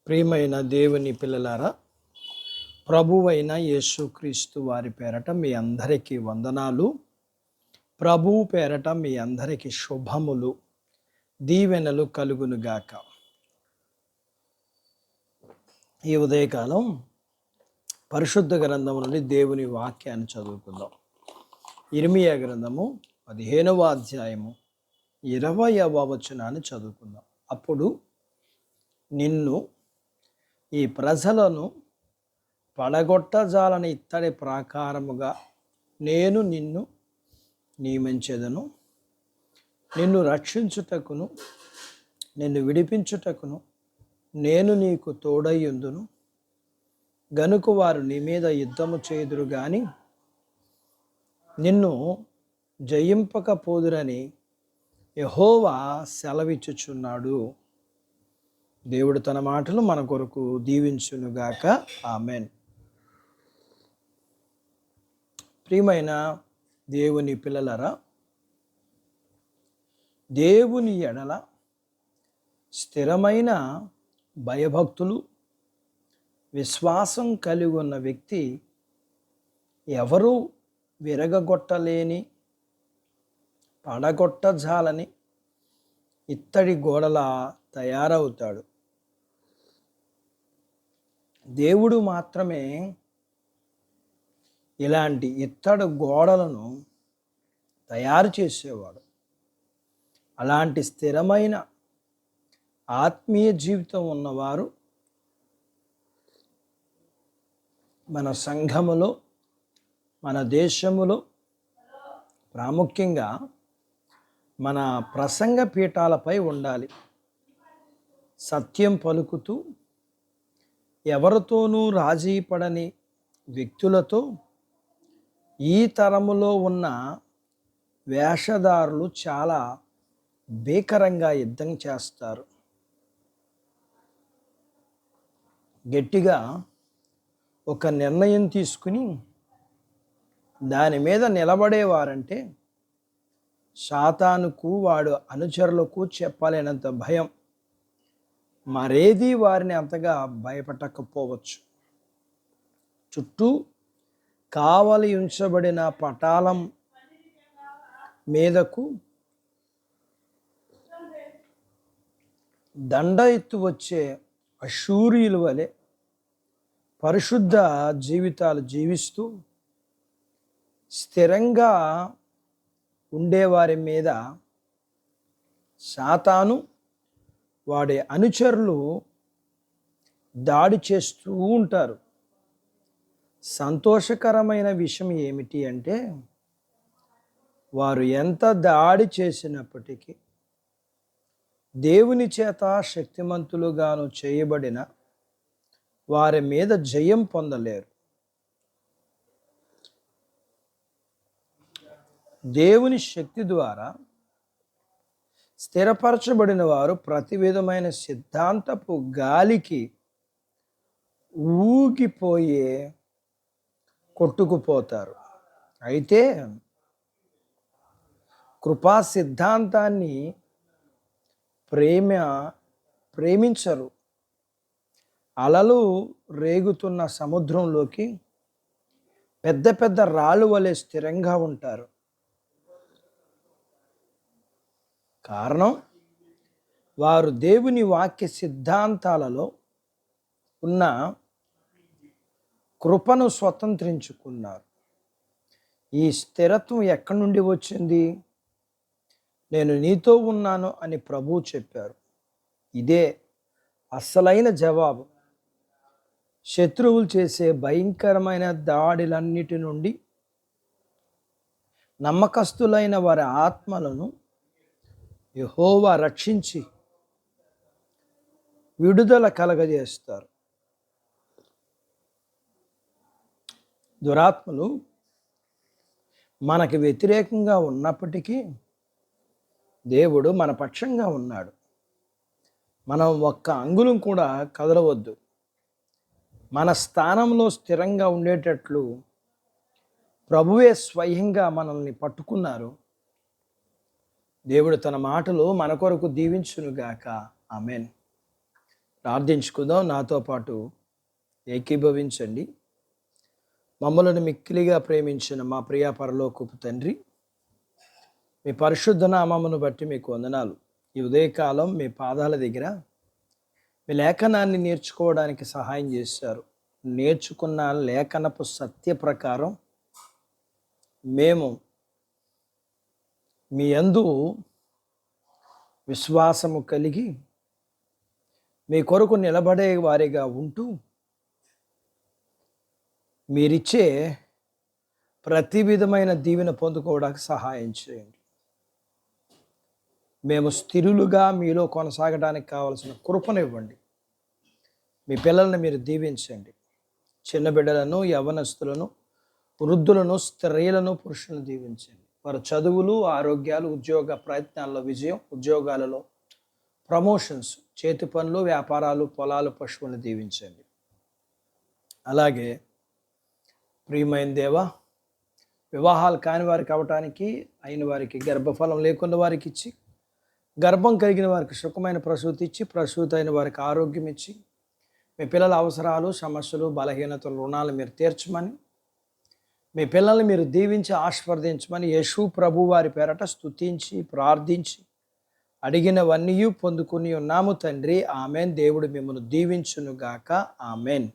ప్రియమైన దేవుని పిల్లలారా, ప్రభువైన యేసుక్రీస్తు వారి పేరట మీ అందరికీ వందనాలు. ప్రభువు పేరట మీ అందరికీ శుభములు, దీవెనలు కలుగునుగాక. ఈ ఉదయకాలం పరిశుద్ధ గ్రంథము నుండి దేవుని వాక్యాన్ని చదువుకుందాం. ఇర్మియా గ్రంథము 15వ అధ్యాయము 20వ వచనాన్ని చదువుకుందాం. అప్పుడు నిన్ను, ఈ ప్రజలను పడగొట్టజాలని ఇత్తడి ప్రాకారముగా నేను నిన్ను నియమించెదను. నిన్ను రక్షించుటకును నిన్ను విడిపించుటకును నేను నీకు తోడయ్యుందును. గనుక వారు నీ మీద యుద్ధము చేయుదురు గాని నిన్ను జయింపకపోదురని యెహోవా సెలవిచ్చుచున్నాడు. దేవుడు తన మాటలు మన కొరకు దీవించునుగాక. ఆమెన్. ప్రియమైన దేవుని పిల్లలరా, దేవుని ఎడల స్థిరమైన భయభక్తులు, విశ్వాసం కలిగి ఉన్న వ్యక్తి ఎవరూ విరగగొట్టలేని, పడగొట్టజాలని ఇత్తడి గోడలా తయారవుతాడు. దేవుడు మాత్రమే ఇలాంటి ఇత్తడి గోడలను తయారు చేసేవాడు. అలాంటి స్థిరమైన ఆత్మీయ జీవితం ఉన్నవారు మన సంఘములో, మన దేశములో, ప్రాముఖ్యంగా మన ప్రసంగ పీఠాలపై ఉండాలి. సత్యం పలుకుతూ ఎవరితోనూ రాజీ పడని వ్యక్తులతో ఈ తరములో ఉన్న వేషధారులు చాలా భీకరంగా యుద్ధం చేస్తారు. గట్టిగా ఒక నిర్ణయం తీసుకుని దాని మీద నిలబడేవారంటే సాతానుకు, వాడు అనుచరులకు చెప్పలేనంత భయం. మరేది వారిని అంతగా భయపెట్టకపోవచ్చు. చుట్టూ కావలి ఉంచబడిన పటాలం మీదకు దండ ఎత్తు వచ్చే అశూరియుల వలె పరిశుద్ధ జీవితాలు జీవిస్తూ స్థిరంగా ఉండేవారి మీద సాతాను, వాడి అనుచరులు దాడి చేస్తూ ఉంటారు. సంతోషకరమైన విషయం ఏమిటి అంటే, వారు ఎంత దాడి చేసినప్పటికీ దేవుని చేత శక్తిమంతులుగాను చేయబడిన వారి మీద జయం పొందలేరు. దేవుని శక్తి ద్వారా స్థిరపరచబడిన వారు ప్రతి విధమైన సిద్ధాంతపు గాలికి ఊగిపోయే కొట్టుకుపోతారు. అయితే కృపా సిద్ధాంతాన్ని ప్రేమించరు. అలలు రేగుతున్న సముద్రంలోకి పెద్ద పెద్ద రాళ్ళు వలె స్థిరంగా ఉంటారు. కారణం, వారు దేవుని వాక్య సిద్ధాంతాలలో ఉన్న కృపను స్వతంత్రించుకున్నారు. ఈ స్థిరత్వం ఎక్కడి నుండి వచ్చింది? నేను నీతో ఉన్నాను అని ప్రభువు చెప్పారు. ఇదే అసలైన జవాబు. శత్రువులు చేసే భయంకరమైన దాడులన్నిటి నుండి నమ్మకస్తులైన వారి ఆత్మలను యెహోవా రక్షించి విడుదల కలగజేస్తారు. దురాత్మలు మనకి వ్యతిరేకంగా ఉన్నప్పటికీ దేవుడు మన పక్షంగా ఉన్నాడు. మనం ఒక్క అంగుళం కూడా కదలవద్దు. మన స్థానంలో స్థిరంగా ఉండేటట్లు ప్రభువే స్వయంగా మనల్ని పట్టుకున్నారు. దేవుడు తన మాటలు మన కొరకు దీవించునుగాక. ఆమెన్. ప్రార్థించుకుందాం. నాతో పాటు ఏకీభవించండి. మమ్మలను మిక్కిలిగా ప్రేమించిన మా ప్రియ పరలోకపు తండ్రి, మీ పరిశుద్ధ నామమును బట్టి మీకు వందనాలు. ఈ ఉదయకాలం మీ పాదాల దగ్గర మీ లేఖనాన్ని నేర్చుకోవడానికి సహాయం చేశారు. నేర్చుకున్న లేఖనపు సత్య ప్రకారం మేము మీ యందు విశ్వాసము కలిగి మీ కొరకు నిలబడే వారిగా ఉంటూ మీరిచ్చే ప్రతి విధమైన దీవెన పొందుకోవడానికి సహాయం చేయండి. మేము స్థిరులుగా మీలో కొనసాగడానికి కావలసిన కృపనివ్వండి. మీ పిల్లల్ని మీరు దీవించండి. చిన్న బిడ్డలను, యవ్వనస్తులను, వృద్ధులను, స్త్రీలను, పురుషులను దీవించండి. వారి చదువులు, ఆరోగ్యాలు, ఉద్యోగ ప్రయత్నాల్లో విజయం, ఉద్యోగాలలో ప్రమోషన్స్, చేతి పనులు, వ్యాపారాలు, పొలాలు, పశువులను దీవించండి. అలాగే ప్రియమైన దేవా, వివాహాలు కాని వారికి అవటానికి, అయిన వారికి గర్భఫలం లేకున్న వారికి ఇచ్చి, గర్భం కలిగిన వారికి సుఖమైన ప్రసూతి ఇచ్చి, ప్రసూతి అయిన వారికి ఆరోగ్యం ఇచ్చి, మీ పిల్లల అవసరాలు, సమస్యలు, బలహీనతలు, రుణాలు మీరు తీర్చమని, మీ పిల్లల్ని మీరు దీవించి ఆశీర్వదించమని యేసు ప్రభు వారి పేరట స్తుతించి ప్రార్థించి అడిగినవన్నీ పొందుకుని ఉన్నాము తండ్రి. ఆమెన్. దేవుడు మిమ్మల్ని దీవించునుగాక. ఆమెన్.